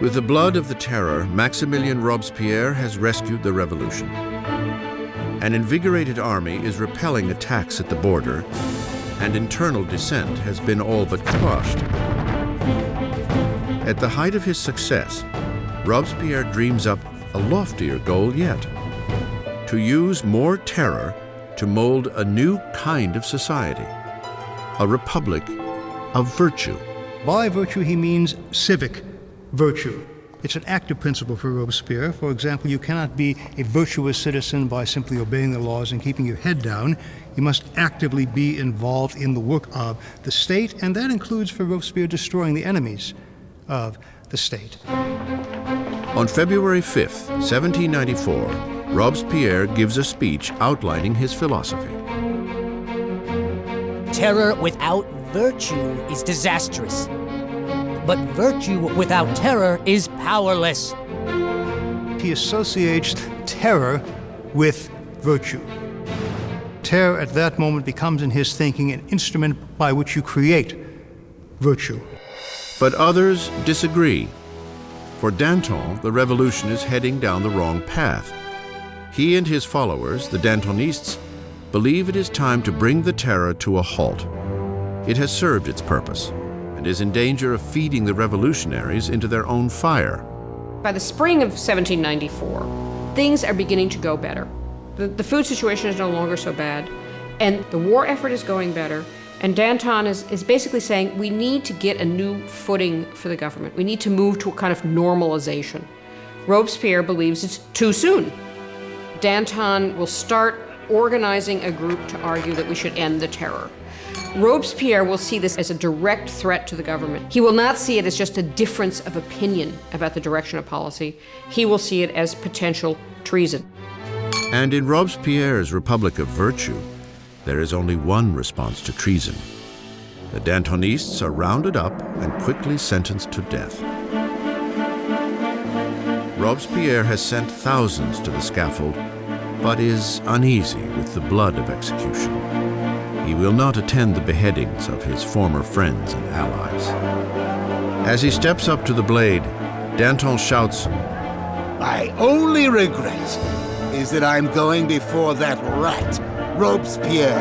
With the blood of the Terror, Maximilien Robespierre has rescued the revolution. An invigorated army is repelling attacks at the border, and internal dissent has been all but quashed. At the height of his success, Robespierre dreams up a loftier goal yet: to use more terror to mold a new kind of society, a republic of virtue. By virtue, he means civic virtue. It's an active principle for Robespierre. For example, you cannot be a virtuous citizen by simply obeying the laws and keeping your head down. You must actively be involved in the work of the state, and that includes for Robespierre destroying the enemies of the state. On February 5th, 1794, Robespierre gives a speech outlining his philosophy. Terror without virtue is disastrous. But virtue without terror is powerless. He associates terror with virtue. Terror at that moment becomes in his thinking an instrument by which you create virtue. But others disagree. For Danton, the revolution is heading down the wrong path. He and his followers, the Dantonists, believe it is time to bring the Terror to a halt. It has served its purpose and is in danger of feeding the revolutionaries into their own fire. By the spring of 1794, things are beginning to go better. The food situation is no longer so bad, and the war effort is going better, and Danton is basically saying we need to get a new footing for the government. We need to move to a kind of normalization. Robespierre believes it's too soon. Danton will start organizing a group to argue that we should end the terror. Robespierre will see this as a direct threat to the government. He will not see it as just a difference of opinion about the direction of policy. He will see it as potential treason. And in Robespierre's Republic of Virtue, there is only one response to treason. The Dantonists are rounded up and quickly sentenced to death. Robespierre has sent thousands to the scaffold, but is uneasy with the blood of execution. He will not attend the beheadings of his former friends and allies. As he steps up to the blade, Danton shouts, "My only regret is that I'm going before that rat, Robespierre."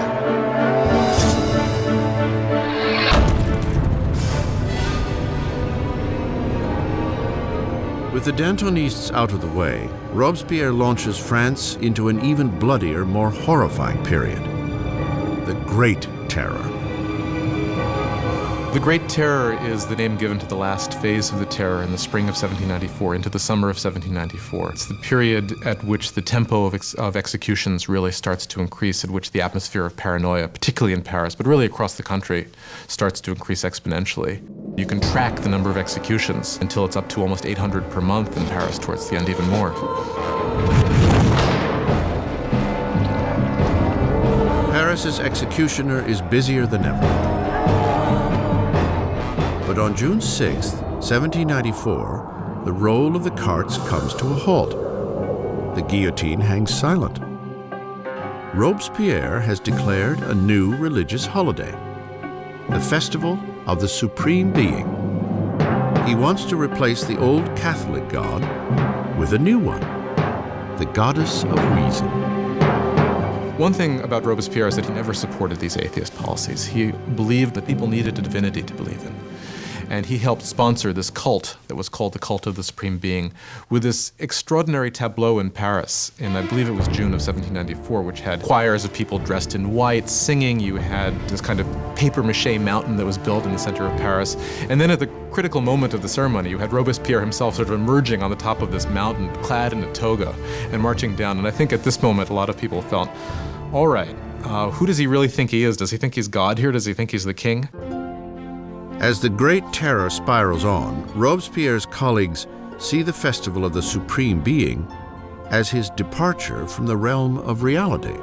With the Dantonists out of the way, Robespierre launches France into an even bloodier, more horrifying period: the Great Terror. The Great Terror is the name given to the last phase of the terror in the spring of 1794 into the summer of 1794. It's the period at which the tempo of executions really starts to increase, at which the atmosphere of paranoia, particularly in Paris, but really across the country, starts to increase exponentially. You can track the number of executions until it's up to almost 800 per month in Paris, towards the end even more. Paris's executioner is busier than ever. But on June 6, 1794, the roll of the carts comes to a halt. The guillotine hangs silent. Robespierre has declared a new religious holiday: the Festival of the Supreme Being. He wants to replace the old Catholic god with a new one: the goddess of reason. One thing about Robespierre is that he never supported these atheist policies. He believed that people needed a divinity to believe in. And he helped sponsor this cult that was called the Cult of the Supreme Being, with this extraordinary tableau in Paris in, I believe it was June of 1794, which had choirs of people dressed in white singing. You had this kind of papier-mâché mountain that was built in the center of Paris. And then at the critical moment of the ceremony, you had Robespierre himself sort of emerging on the top of this mountain, clad in a toga, and marching down. And I think at this moment, a lot of people felt, all right, who does he really think he is? Does he think he's God here? Does he think he's the king? As the Great Terror spirals on, Robespierre's colleagues see the Festival of the Supreme Being as his departure from the realm of reality.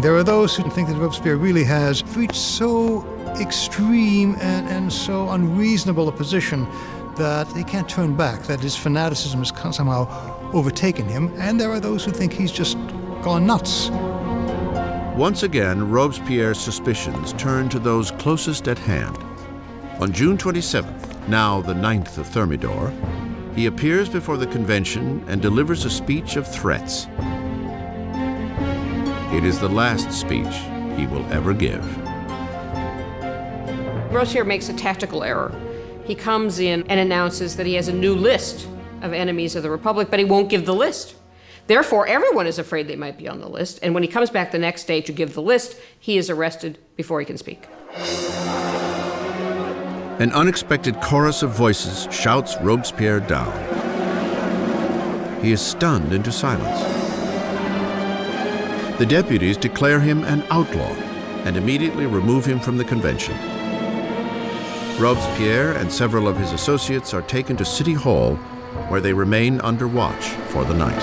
There are those who think that Robespierre really has reached so extreme and so unreasonable a position that he can't turn back, that his fanaticism has somehow overtaken him, and there are those who think he's just gone nuts. Once again, Robespierre's suspicions turn to those closest at hand. On June 27th, now the 9th of Thermidor, He appears before the convention and delivers a speech of threats. It is the last speech he will ever give. Robespierre makes a tactical error. He comes in and announces that he has a new list of enemies of the Republic, but he won't give the list. Therefore, everyone is afraid they might be on the list, and when he comes back the next day to give the list, he is arrested before he can speak. An unexpected chorus of voices shouts Robespierre down. He is stunned into silence. The deputies declare him an outlaw and immediately remove him from the convention. Robespierre and several of his associates are taken to City Hall, where they remain under watch for the night.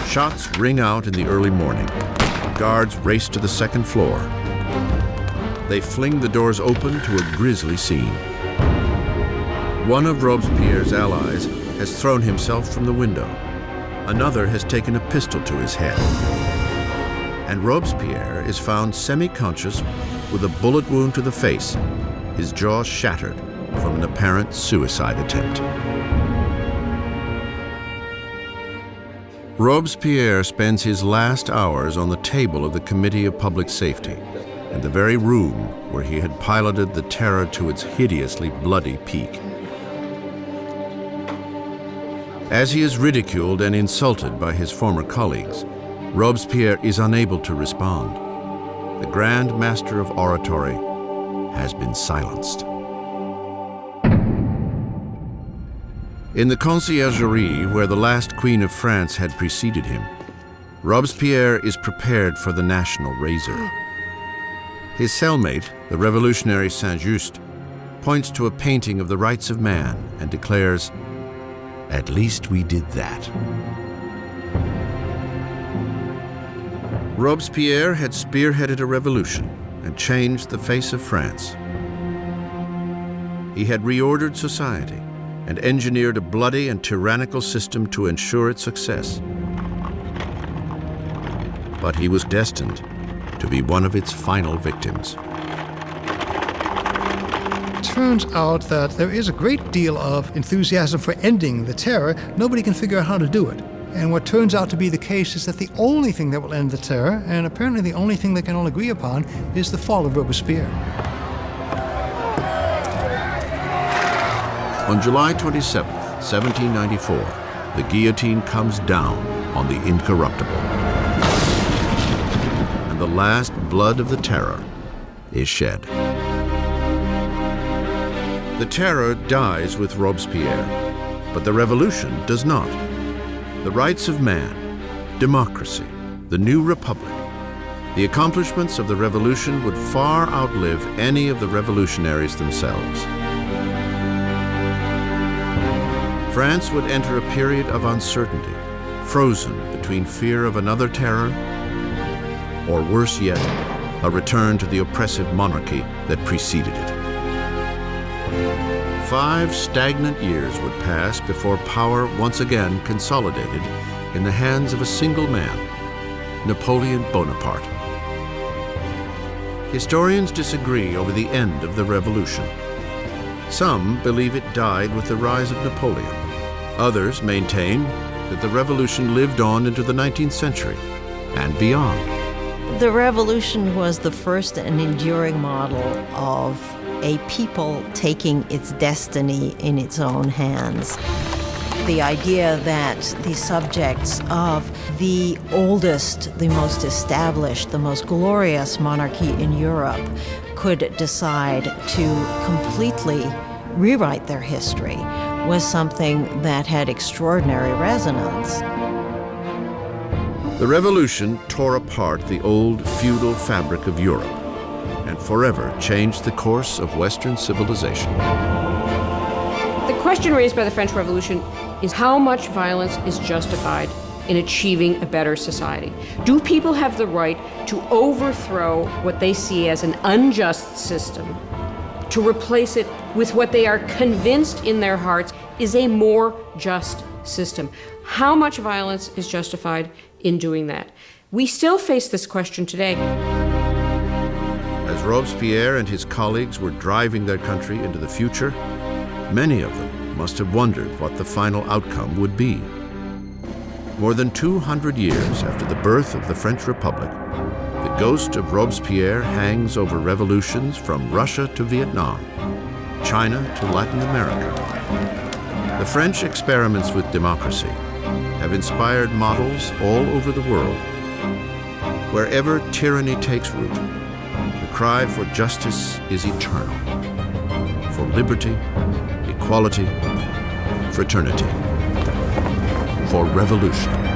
Shots ring out in the early morning. Guards race to the second floor. They fling the doors open to a grisly scene. One of Robespierre's allies has thrown himself from the window. Another has taken a pistol to his head. And Robespierre is found semi-conscious with a bullet wound to the face, his jaw shattered from an apparent suicide attempt. Robespierre spends his last hours on the table of the Committee of Public Safety, in the very room where he had piloted the terror to its hideously bloody peak. As he is ridiculed and insulted by his former colleagues, Robespierre is unable to respond. The Grand Master of Oratory has been silenced. In the conciergerie where the last Queen of France had preceded him, Robespierre is prepared for the national razor. His cellmate, the revolutionary Saint-Just, points to a painting of the rights of man and declares, "At least we did that." Robespierre had spearheaded a revolution and changed the face of France. He had reordered society and engineered a bloody and tyrannical system to ensure its success. But he was destined to be one of its final victims. It turns out that there is a great deal of enthusiasm for ending the terror. Nobody can figure out how to do it. And what turns out to be the case is that the only thing that will end the terror, and apparently the only thing they can all agree upon, is the fall of Robespierre. On July 27, 1794, the guillotine comes down on the incorruptible. And the last blood of the terror is shed. The terror dies with Robespierre, but the revolution does not. The rights of man, democracy, the new republic, the accomplishments of the revolution would far outlive any of the revolutionaries themselves. France would enter a period of uncertainty, frozen between fear of another terror, or worse yet, a return to the oppressive monarchy that preceded it. 5 stagnant years would pass before power once again consolidated in the hands of a single man, Napoleon Bonaparte. Historians disagree over the end of the revolution. Some believe it died with the rise of Napoleon. Others maintain that the revolution lived on into the 19th century and beyond. The revolution was the first and enduring model of a people taking its destiny in its own hands. The idea that the subjects of the oldest, the most established, the most glorious monarchy in Europe could decide to completely rewrite their history was something that had extraordinary resonance. The revolution tore apart the old feudal fabric of Europe and forever changed the course of Western civilization. The question raised by the French Revolution is how much violence is justified in achieving a better society? Do people have the right to overthrow what they see as an unjust system, to replace it with what they are convinced in their hearts is a more just system? How much violence is justified in doing that? We still face this question today. As Robespierre and his colleagues were driving their country into the future, many of them must have wondered what the final outcome would be. More than 200 years after the birth of the French Republic, the ghost of Robespierre hangs over revolutions from Russia to Vietnam, China to Latin America. The French experiments with democracy have inspired models all over the world. Wherever tyranny takes root, the cry for justice is eternal, for liberty, equality, fraternity, for revolution.